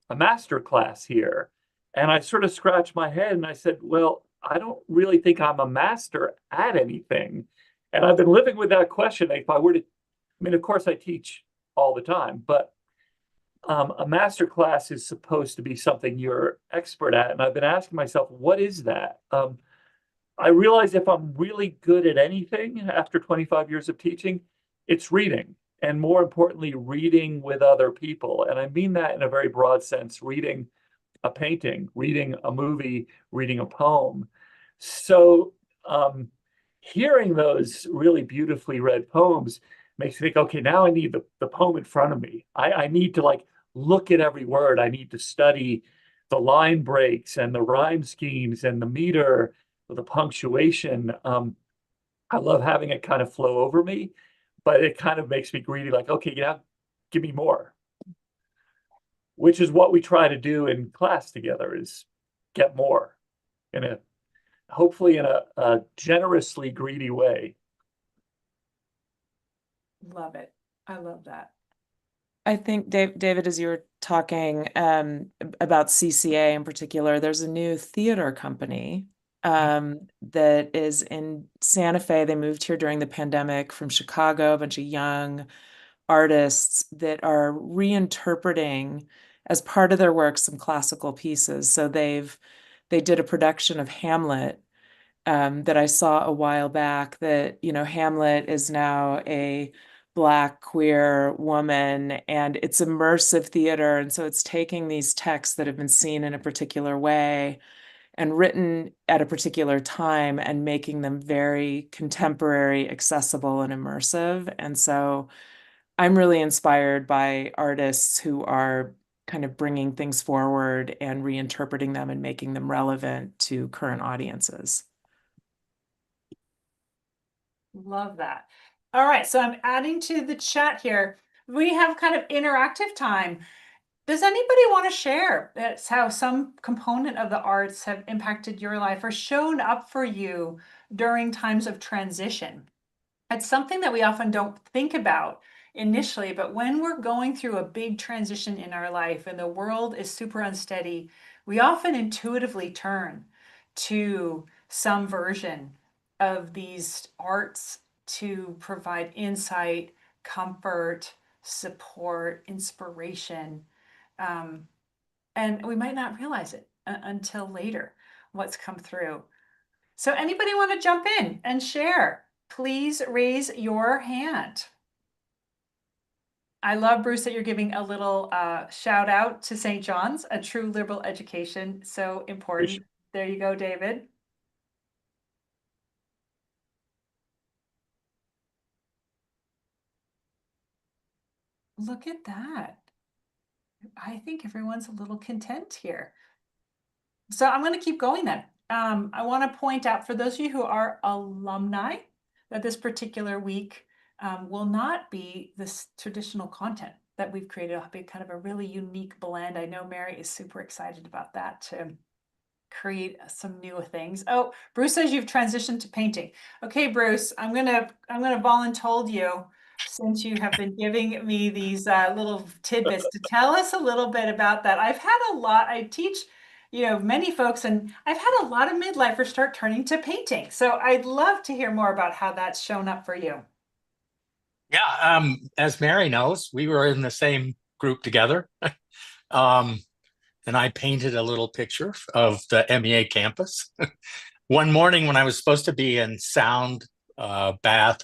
a master class here?" And I sort of scratched my head and I said, "Well, I don't really think I'm a master at anything." And I've been living with that question. If I were to, I mean, of course I teach all the time, but a master class is supposed to be something you're expert at. And I've been asking myself, what is that? I realize if I'm really good at anything after 25 years of teaching, it's reading. And more importantly, reading with other people. And I mean that in a very broad sense, reading a painting, reading a movie, reading a poem. So hearing those really beautifully read poems makes me think, okay, now I need the poem in front of me. I need to like look at every word. I need to study the line breaks and the rhyme schemes and the meter, the punctuation. I love having it kind of flow over me, but it kind of makes me greedy, like, okay, yeah, give me more. Which is what we try to do in class together, is get more in a, hopefully in a generously greedy way. Love it. I love that. I think, David, as you were talking about CCA in particular, there's a new theater company that is in Santa Fe. They moved here during the pandemic from Chicago, a bunch of young artists that are reinterpreting as part of their work some classical pieces. So they did a production of Hamlet that I saw a while back, that, you know, Hamlet is now a Black queer woman, and it's immersive theater. And so it's taking these texts that have been seen in a particular way and written at a particular time and making them very contemporary, accessible, and immersive. And so I'm really inspired by artists who are kind of bringing things forward and reinterpreting them and making them relevant to current audiences. Love that. All right, so I'm adding to the chat here. We have kind of interactive time. Does anybody want to share that's how some component of the arts have impacted your life or shown up for you during times of transition? It's something that we often don't think about initially, but when we're going through a big transition in our life and the world is super unsteady, we often intuitively turn to some version of these arts to provide insight, comfort, support, inspiration. And we might not realize it until later, what's come through. So anybody want to jump in and share? Please raise your hand. I love, Bruce, that you're giving a little shout out to St. John's, a true liberal education. So important. There you go, David. Look at that. I think everyone's a little content here. So I'm going to keep going then. I want to point out for those of you who are alumni that this particular week will not be this traditional content that we've created. It'll be kind of a really unique blend. I know Mary is super excited about that, to create some new things. Oh, Bruce says you've transitioned to painting. Okay, Bruce, I'm gonna voluntold you, since you have been giving me these little tidbits, to tell us a little bit about that. I've had a lot, I teach, you know, many folks, and I've had a lot of midlifers start turning to painting. So I'd love to hear more about how that's shown up for you. Yeah, as Mary knows, we were in the same group together. And I painted a little picture of the MEA campus. One morning when I was supposed to be in sound bath,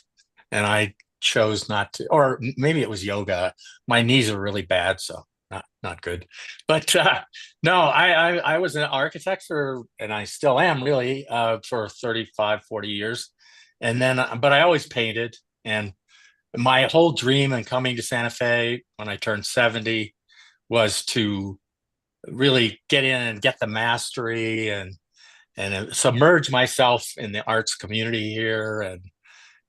and I chose not to, or maybe it was yoga. My knees are really bad, so not good. But no, I was an architect for, and I still am really, for 35, 40 years. And then, but I always painted. And my whole dream in coming to Santa Fe when I turned 70 was to really get in and get the mastery and submerge myself in the arts community here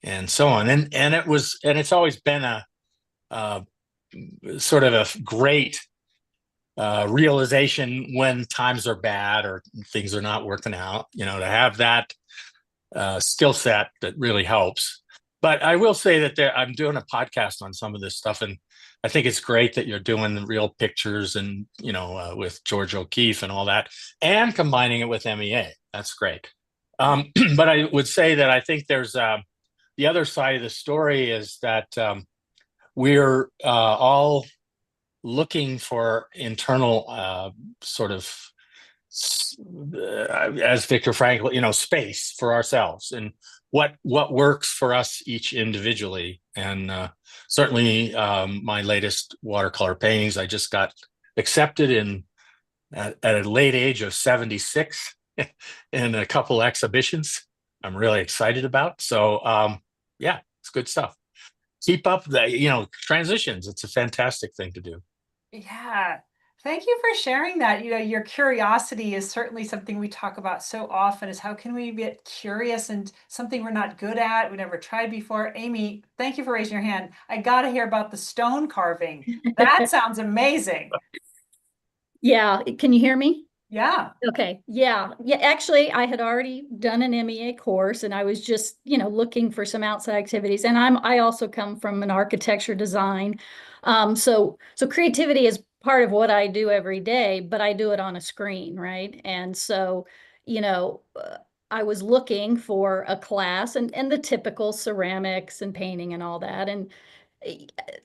and so on. And it's always been a sort of a great realization when times are bad or things are not working out, to have that skill set that really helps. But I will say that I'm doing a podcast on some of this stuff, and I think it's great that you're doing the real pictures and, with George O'Keeffe and all that, and combining it with MEA. That's great. But I would say that I think there's the other side of the story is that we're all looking for internal sort of, as Viktor Frankl, space for ourselves and what works for us each individually. And certainly my latest watercolor paintings, I just got accepted at a late age of 76 in a couple exhibitions I'm really excited about. So yeah, it's good stuff. Keep up the transitions. It's a fantastic thing to do. Yeah. Thank you for sharing that. Your curiosity is certainly something we talk about so often, is how can we get curious and something we're not good at, we never tried before. Amy, thank you for raising your hand. I got to hear about the stone carving. That sounds amazing. Yeah. Can you hear me? Yeah. Okay. Yeah. Yeah. Actually, I had already done an MEA course and I was just, looking for some outside activities. And I also come from an architecture design. So creativity is part of what I do every day, but I do it on a screen, right? And so, I was looking for a class and the typical ceramics and painting and all that. And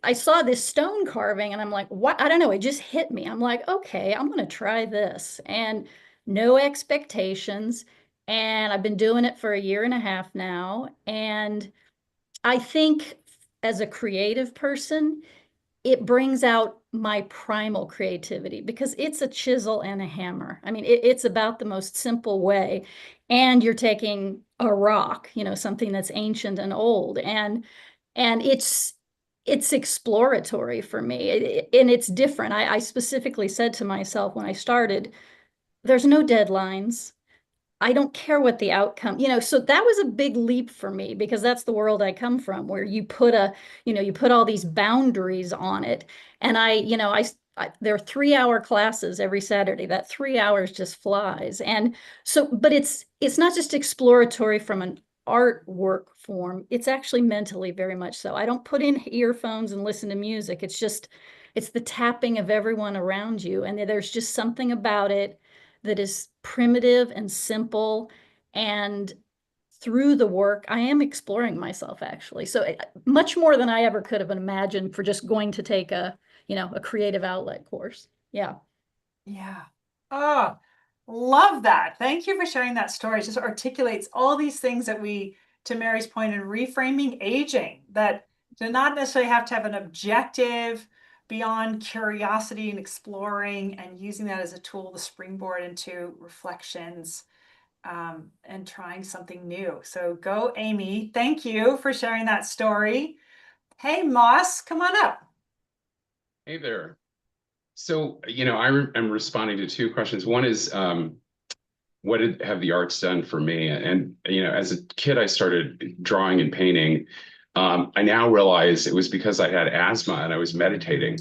I saw this stone carving and I'm like, what? I don't know. It just hit me. I'm like, okay, I'm going to try this, and no expectations. And I've been doing it for a year and a half now. And I think as a creative person, it brings out my primal creativity because it's a chisel and a hammer. I mean, it's about the most simple way. And you're taking a rock, something that's ancient and old. And it's exploratory for me, and it's different. I specifically said to myself when I started, there's no deadlines. I don't care what the outcome, so that was a big leap for me because that's the world I come from, where you put all these boundaries on it. And there are 3-hour classes every Saturday. That 3 hours just flies. And so, but it's not just exploratory from an artwork form. It's actually mentally very much so. I don't put in earphones and listen to music. It's the tapping of everyone around you. And there's just something about it that is primitive and simple. And through the work, I am exploring myself, actually. So much more than I ever could have imagined for just going to take a creative outlet course. Yeah. Yeah. Oh, love that. Thank you for sharing that story. It just articulates all these things that to Mary's point, in reframing aging, that do not necessarily have to have an objective beyond curiosity and exploring, and using that as a tool to springboard into reflections and trying something new. So go, Amy. Thank you for sharing that story. Hey, Moss, come on up. Hey there. So, I'm responding to two questions. One is, what have the arts done for me? And, as a kid, I started drawing and painting. I now realize it was because I had asthma and I was meditating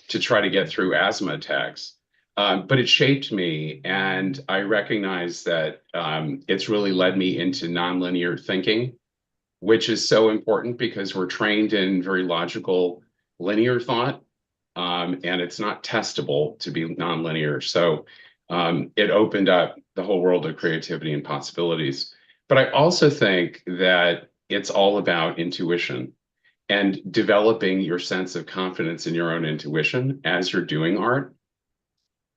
to try to get through asthma attacks. But it shaped me, and I recognize that it's really led me into nonlinear thinking, which is so important because we're trained in very logical linear thought. And it's not testable to be nonlinear. So it opened up the whole world of creativity and possibilities. But I also think that it's all about intuition and developing your sense of confidence in your own intuition as you're doing art.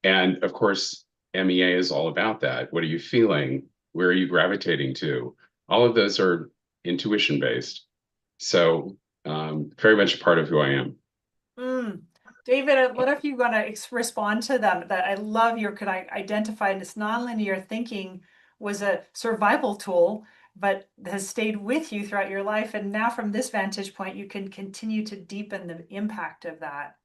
And of course, MEA is all about that. What are you feeling? Where are you gravitating to? All of those are intuition based. So very much part of who I am. David, what if you want to respond to them? That I love could I identify this nonlinear thinking was a survival tool, but has stayed with you throughout your life. And now from this vantage point, you can continue to deepen the impact of that.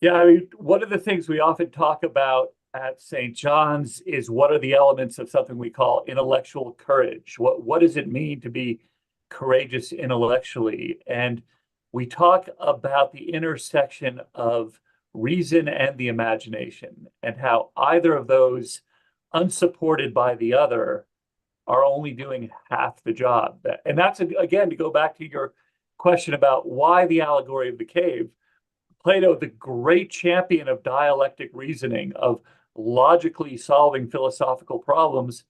Yeah, I mean, one of the things we often talk about at St. John's is what are the elements of something we call intellectual courage? What does it mean to be courageous intellectually? And we talk about the intersection of reason and the imagination, and how either of those, unsupported by the other, are only doing half the job. And that's, again, to go back to your question about why the allegory of the cave. Plato, the great champion of dialectic reasoning, of logically solving philosophical problems,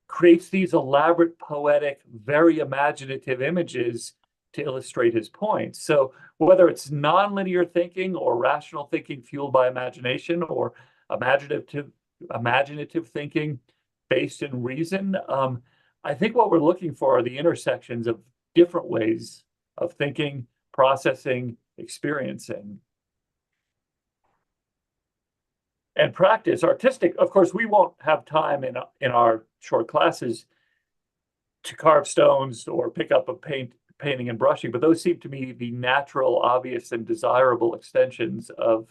creates these elaborate, poetic, very imaginative images to illustrate his points. So whether it's nonlinear thinking or rational thinking fueled by imagination, or imaginative thinking based in reason, I think what we're looking for are the intersections of different ways of thinking, processing, experiencing. And practice, artistic, of course, we won't have time in our short classes to carve stones or pick up a painting and brushing, but those seem to me the natural, obvious, and desirable extensions of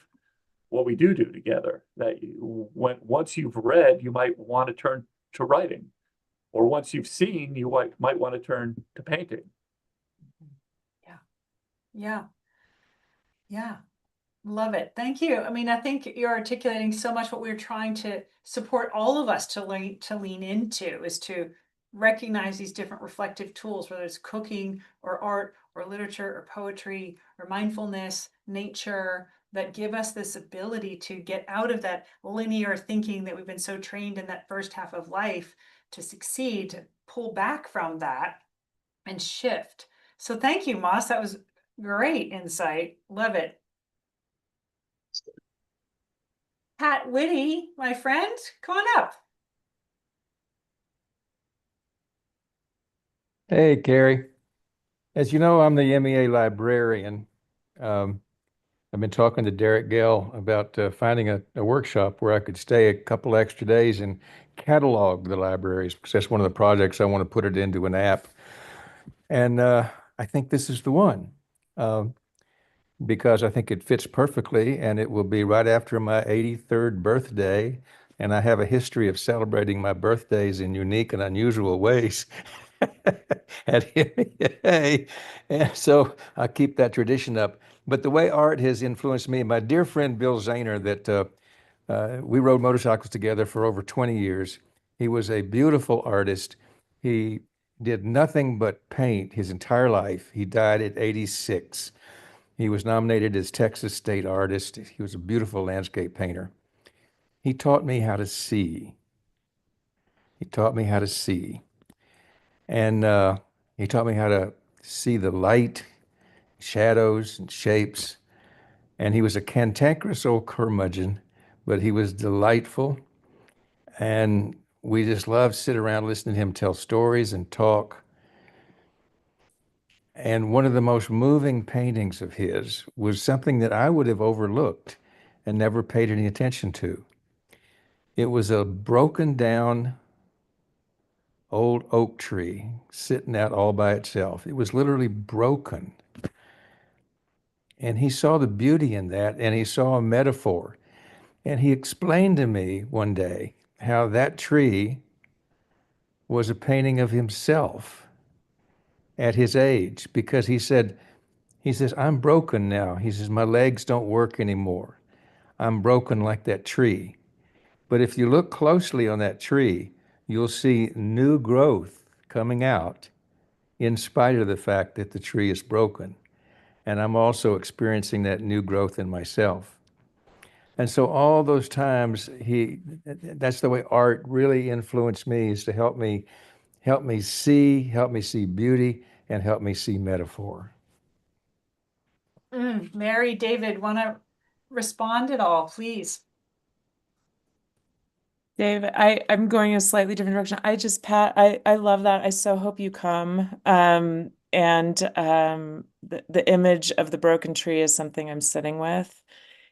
what we do together. That once you've read, you might want to turn to writing, or once you've seen, you might want to turn to painting. Yeah. Love it. Thank you. I mean, I think you're articulating so much what we're trying to support all of us to lean into, is to recognize these different reflective tools, whether it's cooking or art or literature or poetry or mindfulness, nature, that give us this ability to get out of that linear thinking that we've been so trained in that first half of life to succeed, to pull back from that and shift. So thank you, Moss. That was great insight. Love it. Pat Whitty, my friend, come on up. Hey, Kari. As you know, I'm the MEA librarian. I've been talking to Derek Gale about finding a workshop where I could stay a couple extra days and catalog the libraries, because that's one of the projects I want to put it into an app. And I think this is the one, because I think it fits perfectly, and it will be right after my 83rd birthday. And I have a history of celebrating my birthdays in unique and unusual ways at MEA. And so I keep that tradition up. But the way art has influenced me, my dear friend Bill Zahner, that we rode motorcycles together for over 20 years. He was a beautiful artist. He did nothing but paint his entire life. He died at 86. He was nominated as Texas State Artist. He was a beautiful landscape painter. He taught me how to see. He taught me how to see. And he taught me how to see the light, shadows, and shapes. And he was a cantankerous old curmudgeon, but he was delightful. And we just loved to sit around listening to him tell stories and talk. And one of the most moving paintings of his was something that I would have overlooked and never paid any attention to. It was a broken down old oak tree sitting out all by itself. It was literally broken. And he saw the beauty in that, and he saw a metaphor. And he explained to me one day how that tree was a painting of himself at his age, because he says, I'm broken now. He says, my legs don't work anymore. I'm broken like that tree. But if you look closely on that tree, you'll see new growth coming out in spite of the fact that the tree is broken. And I'm also experiencing that new growth in myself. And so all those times, that's the way art really influenced me, is to help me see beauty, and help me see metaphor. Mary, David, want to respond at all, please? Dave, I'm going a slightly different direction. Pat, I love that. I so hope you come. The image of the broken tree is something I'm sitting with.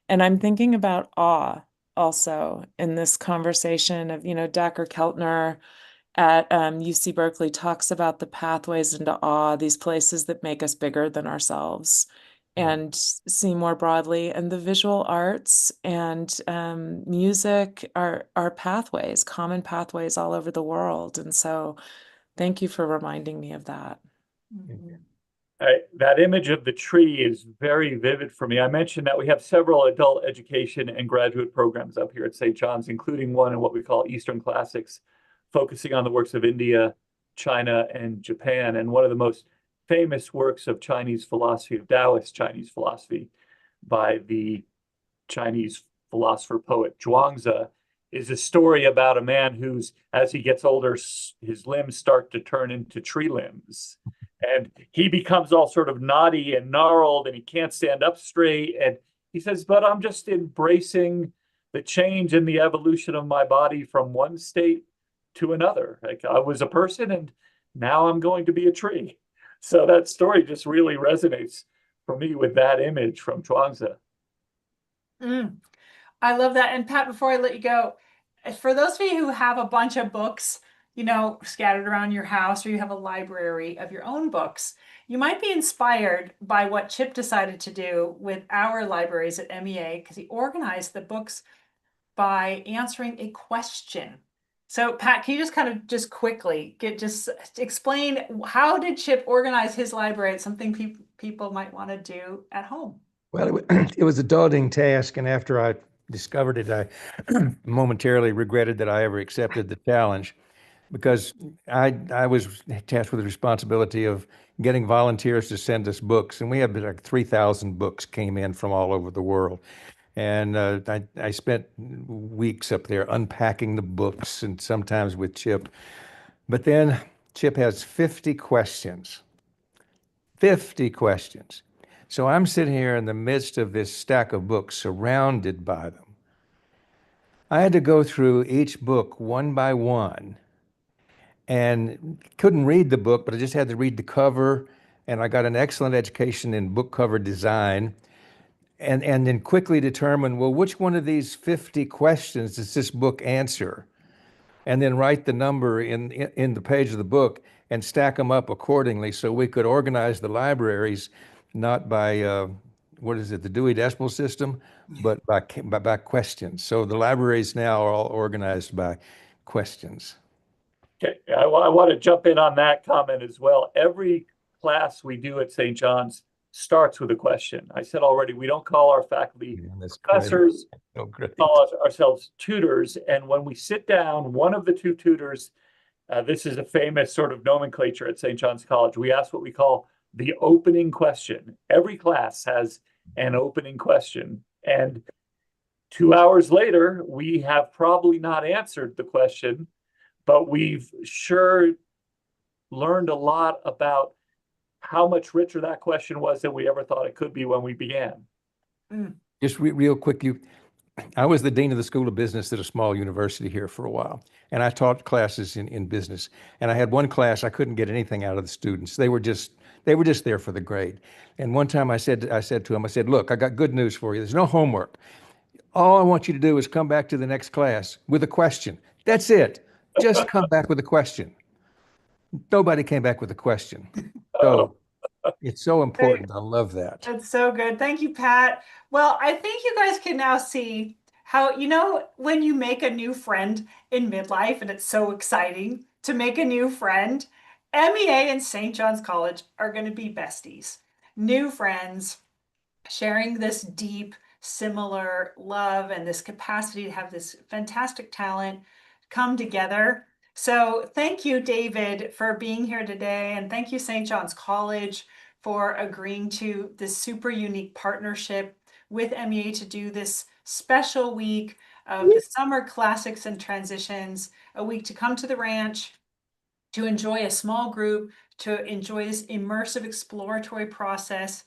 And I'm thinking about awe also in this conversation of, Dr. Keltner at UC Berkeley talks about the pathways into awe, these places that make us bigger than ourselves and see more broadly. And the visual arts and music are pathways, common pathways all over the world. And so thank you for reminding me of that. That image of the tree is very vivid for me. I mentioned that we have several adult education and graduate programs up here at St. John's, including one in what we call Eastern Classics, focusing on the works of India, China, and Japan. And one of the most famous works of Chinese philosophy, of Taoist Chinese philosophy, by the Chinese philosopher poet Zhuangzi, is a story about a man who's, as he gets older, his limbs start to turn into tree limbs. And he becomes all sort of knotty and gnarled, and he can't stand up straight. And he says, but I'm just embracing the change in the evolution of my body from one state to another. Like, I was a person and now I'm going to be a tree. So that story just really resonates for me with that image from Zhuangzi. I love that. And Pat, before I let you go, for those of you who have a bunch of books, scattered around your house, or you have a library of your own books, you might be inspired by what Chip decided to do with our libraries at MEA, because he organized the books by answering a question. So Pat, can you just quickly explain, how did Chip organize his library? It's something people might want to do at home. Well, it was a daunting task, and after I discovered it, I momentarily regretted that I ever accepted the challenge, because I was tasked with the responsibility of getting volunteers to send us books, and we had like 3,000 books came in from all over the world. And I spent weeks up there unpacking the books, and sometimes with Chip. But then Chip has 50 questions. 50 questions. So I'm sitting here in the midst of this stack of books, surrounded by them. I had to go through each book one by one, and couldn't read the book, but I just had to read the cover, and I got an excellent education in book cover design. And then quickly determine, well, which one of these 50 questions does this book answer? And then write the number in the page of the book and stack them up accordingly, so we could organize the libraries not by, the Dewey Decimal System, but by questions. So the libraries now are all organized by questions. Okay, I want to jump in on that comment as well. Every class we do at St. John's starts with a question. I said already, we don't call our faculty professors, we call ourselves tutors. And when we sit down, one of the two tutors, this is a famous sort of nomenclature at St. John's College, we ask what we call the opening question. Every class has an opening question. And 2 hours later, we have probably not answered the question, but we've sure learned a lot about how much richer that question was than we ever thought it could be when we began. Just real quick, I was the dean of the School of Business at a small university here for a while, and I taught classes in business. And I had one class I couldn't get anything out of the students. They were just there for the grade. And one time I said to them, look, I got good news for you. There's no homework. All I want you to do is come back to the next class with a question. That's it. Just come back with a question. Nobody came back with a question. So it's so important. I love that. That's so good. Thank you, Pat. Well, I think you guys can now see how, when you make a new friend in midlife, and it's so exciting to make a new friend, MEA and St. John's College are going to be besties, new friends, sharing this deep, similar love and this capacity to have this fantastic talent come together. So thank you, David, for being here today. And thank you, St. John's College, for agreeing to this super unique partnership with MEA to do this special week of the Summer Classics and Transitions, a week to come to the ranch, to enjoy a small group, to enjoy this immersive exploratory process,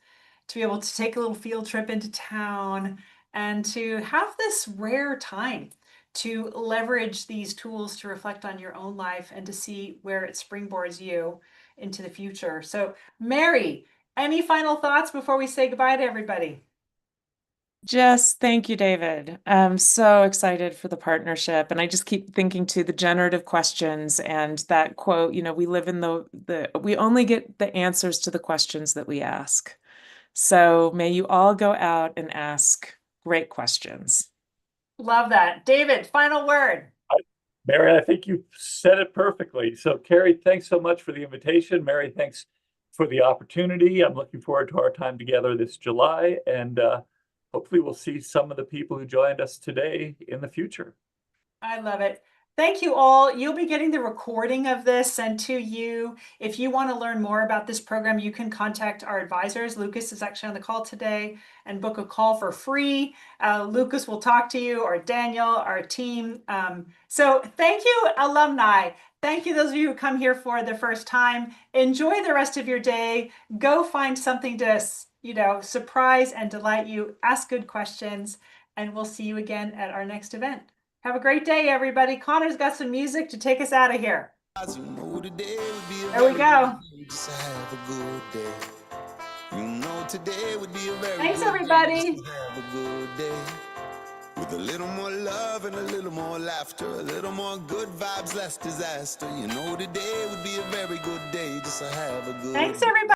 to be able to take a little field trip into town, and to have this rare time to leverage these tools to reflect on your own life and to see where it springboards you into the future. So, Mary, any final thoughts before we say goodbye to everybody? Just thank you, David. I'm so excited for the partnership. And I just keep thinking to the generative questions and that quote, we live in we only get the answers to the questions that we ask. So may you all go out and ask great questions. Love that. David, final word. Mary, I think you said it perfectly. So Kari, thanks so much for the invitation. Mary, thanks for the opportunity. I'm looking forward to our time together this July, and hopefully we'll see some of the people who joined us today in the future. I love it. Thank you all. You'll be getting the recording of this sent to you. If you want to learn more about this program, you can contact our advisors. Lucas is actually on the call today, and book a call for free. Lucas will talk to you, or Daniel, our team. So thank you, alumni. Thank you, those of you who come here for the first time. Enjoy the rest of your day. Go find something to, surprise and delight you. Ask good questions, and we'll see you again at our next event. Have a great day, everybody. Connor's got some music to take us out of here. There we go. Thanks, everybody. With a little more love and a little more laughter, a little more good vibes, less disaster. Today would be a very good day just to have a good Thanks, everybody.